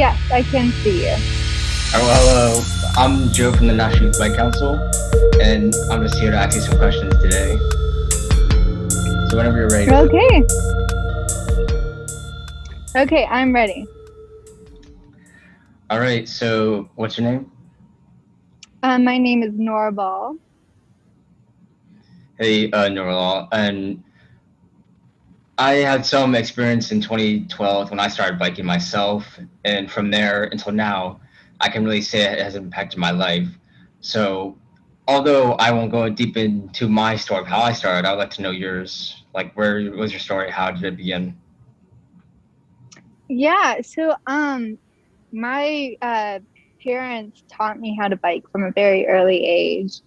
Yes, I can see you. Hello. I'm Joe from the National Youth Bike Council, and I'm just here to ask you some questions today. So whenever you're ready. Okay. Okay, I'm ready. All right. So what's your name? My name is Nora Ball. Hey, Nora. And I had some experience in 2012 when I started biking myself, and from there until now, I can really say it has impacted my life. So, although I won't go deep into my story of how I started, I would like to know yours. Like, where was your story? How did it begin? Yeah, so my parents taught me how to bike from a very early age.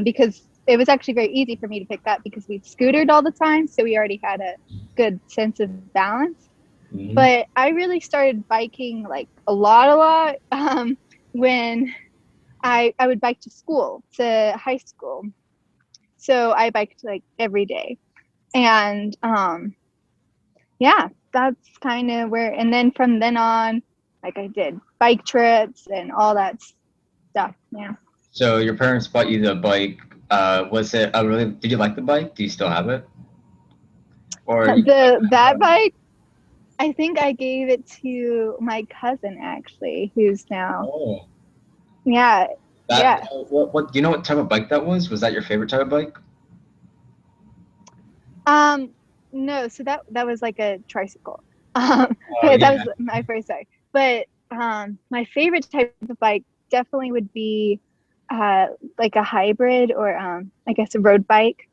Because it was actually very easy for me to pick up because we scootered all the time, so we already had a good sense of balance. Mhm. But I really started biking like a lot when I would bike to school, to high school. So I biked like every day. And yeah, that's kind of where, and then from then on, like I did bike trips and all that stuff. Yeah. So your parents bought you the bike. Was it a really? Did you like the bike? Do you still have it? Or you like? That bike, I think I gave it to my cousin actually, who's now, Oh, yeah, that. yeah. What? Do you know what type of bike that was? Was that your favorite type of bike? Um, no, so that was like a tricycle. Oh That yeah. was my first bike. But my favorite type of bike definitely would be like a hybrid or I guess a road bike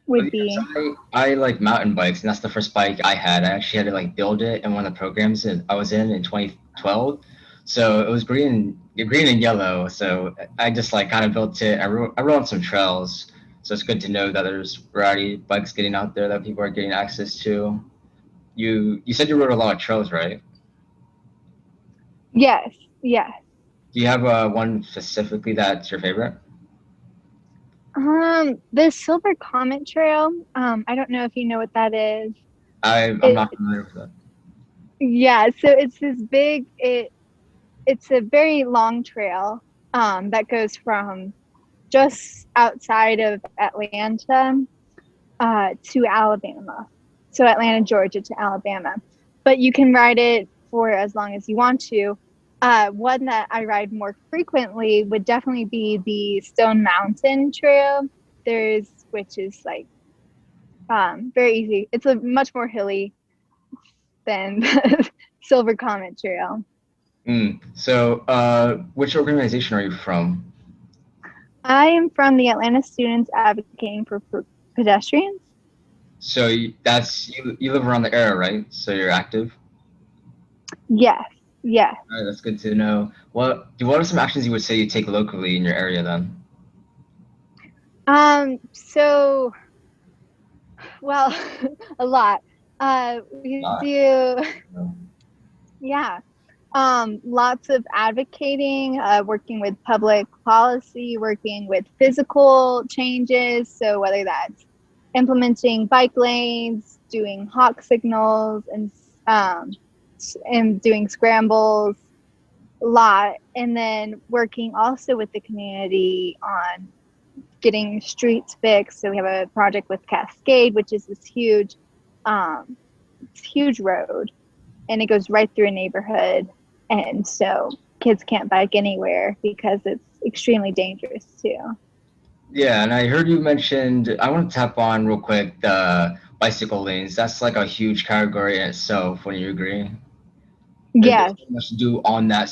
Oh, would yes, be. I like mountain bikes, and that's the first bike I had. I actually had to like build it in one of the programs that I was in 2012. So it was green and yellow. So I just like kind of built it. I rode on some trails. So it's good to know that there's variety of bikes getting out there that people are getting access to. You said you rode a lot of trails, right? Yes, yes. Do you have one specifically that's your favorite? The Silver Comet Trail. I don't know if you know what that is. I'm It not familiar with that. Yeah, so it's this big it's a very long trail that goes from just outside of Atlanta to Alabama. So Atlanta, Georgia to Alabama. But you can ride it for as long as you want to. One that I ride more frequently would definitely be the Stone Mountain Trail. Which is like very easy. It's a much more hilly than the Silver Comet Trail. So, which organization are you from? I am from the Atlanta Students Advocating for Pedestrians. So that's you live around the area, right? So you're active. Yes, yes. All right, that's good to know. What are some actions you would say you take locally in your area then? So, well, a lot. We Not. do, yeah. Lots of advocating, working with public policy, working with physical changes. So whether that's implementing bike lanes, doing hawk signals, and doing scrambles, a lot, and then working also with the community on getting streets fixed. So we have a project with Cascade, which is um, this huge road, and it goes right through a neighborhood, and so kids can't bike anywhere because it's extremely dangerous too. Yeah, and I heard you mentioned. I want to tap on real quick the bicycle lanes. That's like a huge category in itself. When you agree, there's Yes. so much to do on that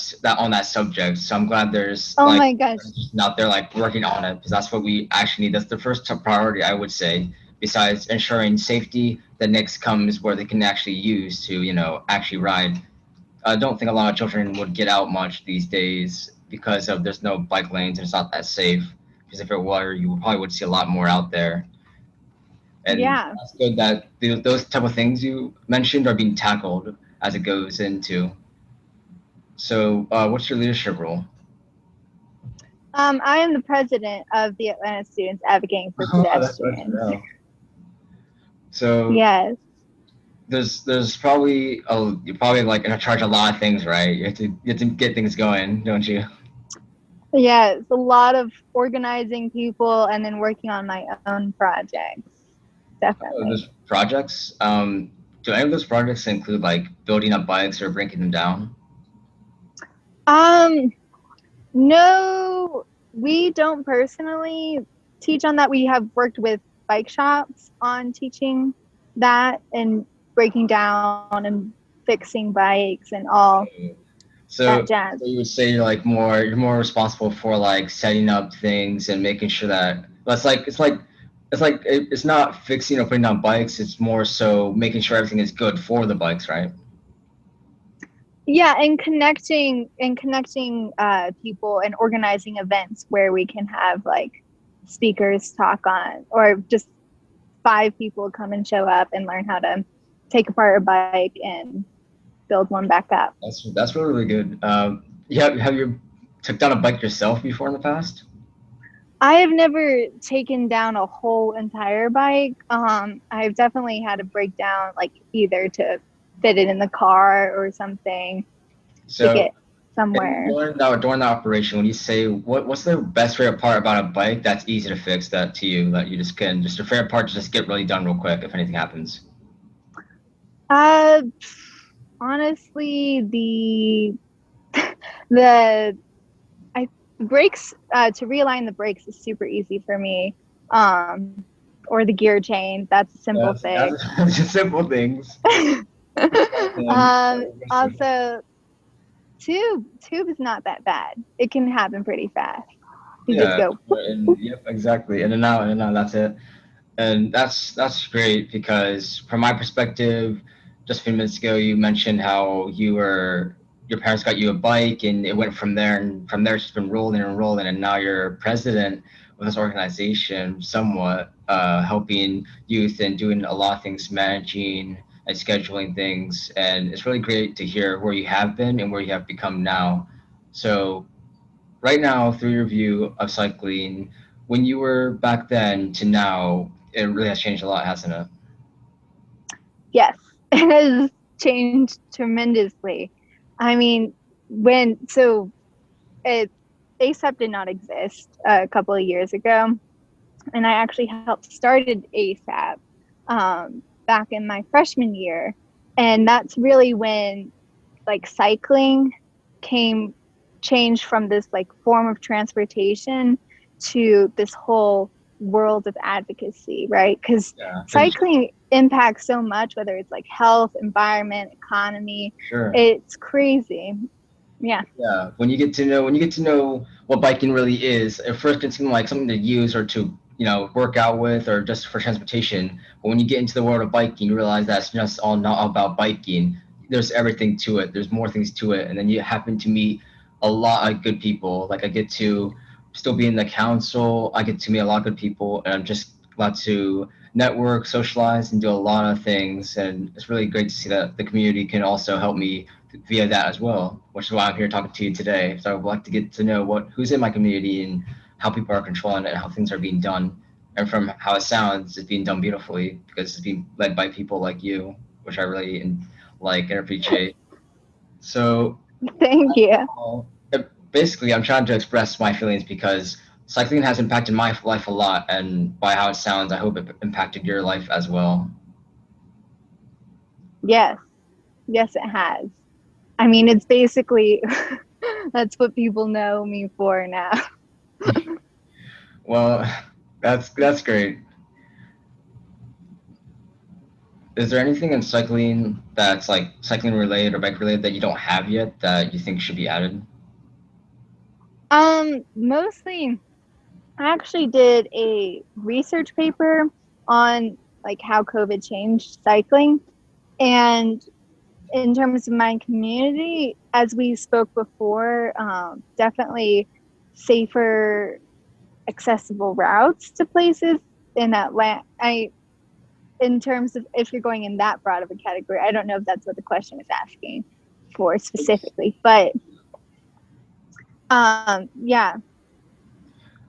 subject. So I'm glad there's Oh like my gosh. out there like working on it because that's what we actually need. That's the first top priority, I would say. Besides ensuring safety, the next comes where they can actually use to actually ride. I don't think a lot of children would get out much these days because of there's no bike lanes and it's not that safe. Because if it were, you probably would see a lot more out there. And Yeah. that's good that those type of things you mentioned are being tackled as it goes into. So, what's your leadership role? I am the president of the Atlanta Students Advocating for Oh, that's good to Pedestrians. know. So, Yes. there's probably you're probably like in charge of a lot of things, right? You have to get things going, don't you? Yeah, it's a lot of organizing people and then working on my own projects. Oh, Definitely. those projects. Do any of those projects include like building up bikes or breaking them down? Um, no, we don't personally teach on that. We have worked with bike shops on teaching that and breaking down and fixing bikes and all that So, jazz. so you would say you're more responsible for like setting up things and making sure that that's like it's not fixing or putting down bikes. It's more so making sure everything is good for the bikes, right? Yeah, and connecting people and organizing events where we can have like speakers talk on, or just five people come and show up and learn how to take apart a bike and build one back up. That's really really good. Have you took down a bike yourself before in the past? I have never taken down a whole entire bike. I've definitely had to break down like either to fit it in the car or something, take So it somewhere. during that operation, when you say what's the best favorite part about a bike that's easy to fix that to you that you just can just your favorite part to just get really done real quick if anything happens? Uh, honestly, the I brakes to realign the brakes is super easy for me. Um, or the gear chain, that's a simple fix. That's just simple things. Also, tube is not that bad. It can happen pretty fast. You just Yeah, go. Whoop, and whoop. yep, exactly. In and out, that's it. And that's great because from my perspective, just a few minutes ago, you mentioned how your parents got you a bike and it went from there, and from there it's just been rolling and rolling, and now you're president of this organization, somewhat helping youth and doing a lot of things, managing and scheduling things, and it's really great to hear where you have been and where you have become now. So right now, through your view of cycling, when you were back then to now, it really has changed a lot, hasn't it? Yes, it has changed tremendously. I mean, when so it ASAP did not exist a couple of years ago, and I actually helped started ASAP back in my freshman year, and that's really when like cycling came changed from this like form of transportation to this whole world of advocacy, right? Because Yeah, cycling impacts so much, whether it's like health, environment, economy. sure. It's crazy. Yeah. Yeah, when you get to know what biking really is, at first it seems like something to use or to work out with or just for transportation. But when you get into the world of biking, you realize that's just all not about biking. There's everything to it. There's more things to it, and then you happen to meet a lot of good people. Like I get to still be in the council. I get to meet a lot of good people, and I'm just glad to network, socialize, and do a lot of things. And it's really great to see that the community can also help me via that as well, which is why I'm here talking to you today. So I would like to get to know who's in my community and how people are controlling it, and how things are being done, and from how it sounds, it's being done beautifully because it's being led by people like you, which I really like and appreciate. So Thank you. basically, I'm trying to express my feelings because cycling has impacted my life a lot, and by how it sounds, I hope it impacted your life as well. Yes. Yes, it has. I mean, it's basically that's what people know me for now. Well, that's great. Is there anything in cycling that's like cycling related or bike related that you don't have yet that you think should be added? Mostly I actually did a research paper on like how COVID changed cycling. And in terms of my community, as we spoke before, definitely safer, accessible routes to places in Atlanta. In terms of if you're going in that broad of a category, I don't know if that's what the question is asking for specifically, but yeah,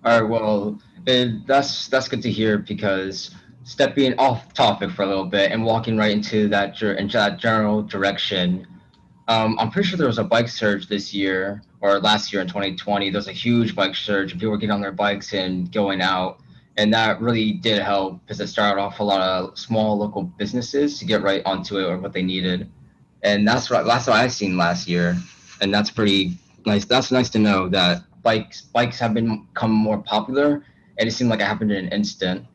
All right, well, that's good to hear because stepping off topic for a little bit and walking right into that general direction. I'm pretty sure there was a bike surge this year or last year in 2020. There was a huge bike surge, and people were getting on their bikes and going out, and that really did help because it started off a lot of small local businesses to get right onto it or what they needed, and that's what I've seen last year, and that's pretty nice. That's nice to know that bikes have become more popular, and it seemed like it happened in an instant,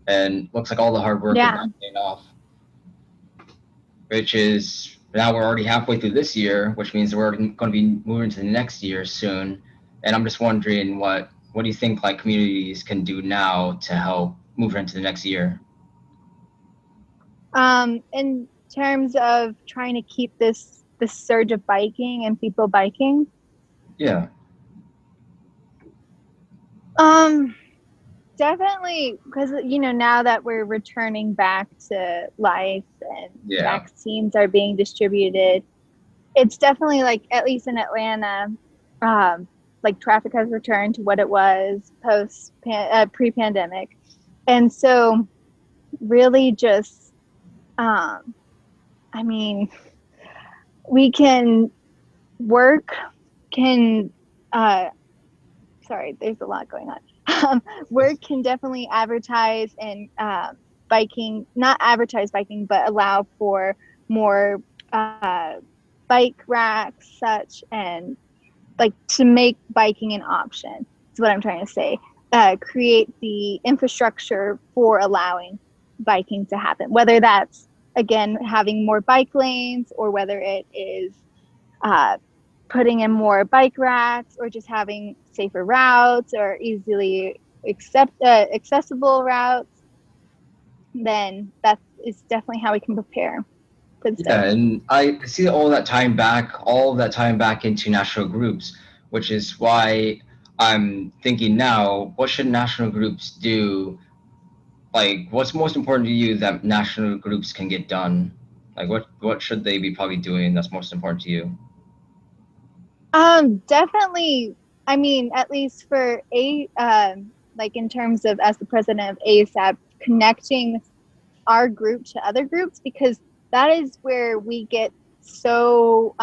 and looks like all the hard work is Yeah. now paying off, which is now we're already halfway through this year, which means we're going to be moving to the next year soon. And I'm just wondering what do you think like communities can do now to help move into the next year? In terms of trying to keep this surge of biking and people biking, Yeah, um, definitely because now that we're returning back to life and yeah, vaccines are being distributed, it's definitely like at least in Atlanta, um, like traffic has returned to what it was pre-pandemic, and so really just um, I mean, we can work can uh sorry, there's a lot going on. Work can definitely advertise and biking, not advertise biking, but allow for more bike racks, such, and like to make biking an option. Is what I'm trying to say. Create the infrastructure for allowing biking to happen, whether that's again having more bike lanes or whether it is uh, putting in more bike racks or just having safer routes or easily accessible routes, then that is definitely how we can prepare for the yeah. surge. And I see all of that time back into national groups, which is why I'm thinking now, what should national groups do? Like, what's most important to you that national groups can get done? Like, what should they be probably doing that's most important to you? Definitely. I mean, at least for like in terms of as the president of ASAP, connecting our group to other groups because that is where we get so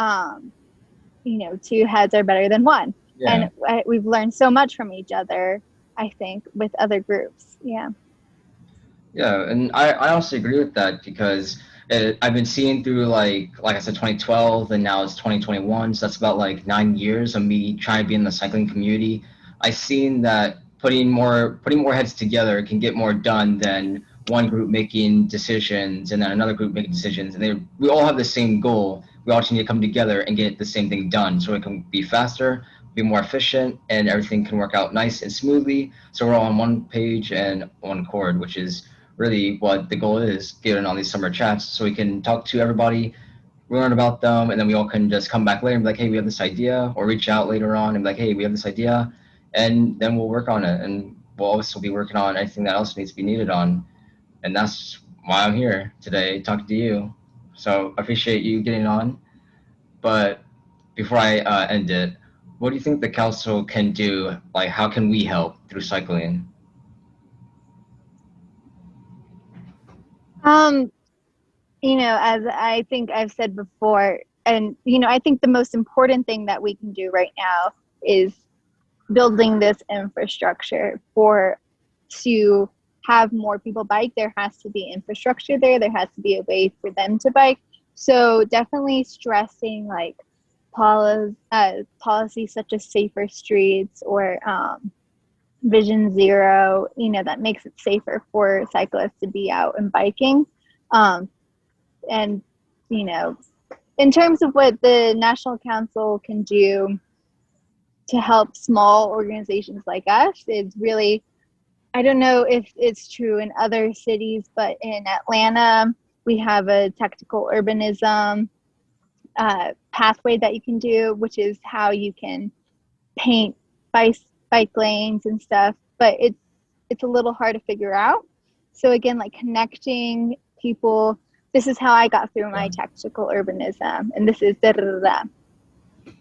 two heads are better than one, and Yeah. we've learned so much from each other. I think with other groups, yeah. Yeah, and I also agree with that because I've been seeing through like I said 2012 and now it's 2021, so that's about like 9 years of me trying to be in the cycling community. I've seen that putting more heads together can get more done than one group making decisions and then another group making decisions, and we all have the same goal. We all just need to come together and get the same thing done so it can be faster, be more efficient, and everything can work out nice and smoothly. So we're all on one page and one chord, which is really what the goal is, getting on these summer chats so we can talk to everybody, learn about them, and then we all can just come back later and be like, hey, we have this idea, or reach out later on and be like, hey, we have this idea, and then we'll work on it, and we'll also be working on anything that else needs to be needed on. And that's why I'm here today talking to you. So I appreciate you getting on. But before I end it, what do you think the council can do? Like, how can we help through cycling? um as I think I've said before, and I think the most important thing that we can do right now is building this infrastructure for to have more people bike. There has to be infrastructure there has to be a way for them to bike, so definitely stressing like policies such as safer streets or vision zero, that makes it safer for cyclists to be out and biking. Um, and you know in terms of what the national council can do to help small organizations like us, is really, I don't know if it's true in other cities, but in Atlanta, we have a tactical urbanism pathway that you can do, which is how you can paint bike, bike lanes and stuff. But it's a little hard to figure out. So again, like connecting people. This is how I got through my Yeah, tactical urbanism, and this is da da da da.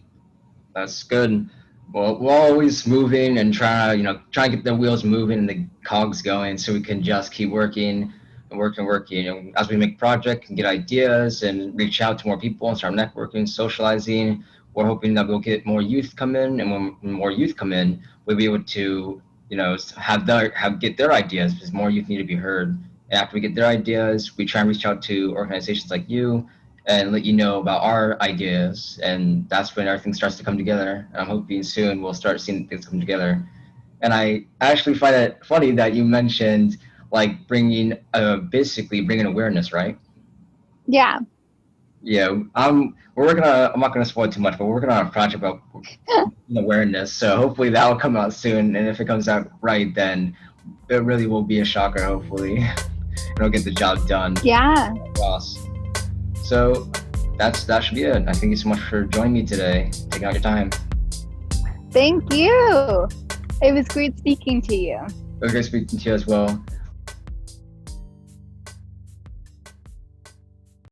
that's good. Well, we're always moving and trying to get the wheels moving and the cogs going, so we can just keep working and working and working. And as we make projects and get ideas and reach out to more people and start networking, socializing, we're hoping that we'll get more youth come in, and when more youth come in, we'll be able to get their ideas, because more youth need to be heard. And after we get their ideas, we try and reach out to organizations like you and let you know about our ideas, and that's when everything starts to come together. And I'm hoping soon we'll start seeing things come together. And I actually find it funny that you mentioned like basically bringing awareness, right? Yeah. Yeah, I'm not gonna spoil too much, but we're working on a project about awareness. So hopefully that will come out soon, and if it comes out right, then it really will be a shocker. Hopefully, it'll get the job done. Yeah. Boss. So that should be it. I thank you so much for joining me today, taking out your time. Thank you. It was great speaking to you. It was great speaking to you as well.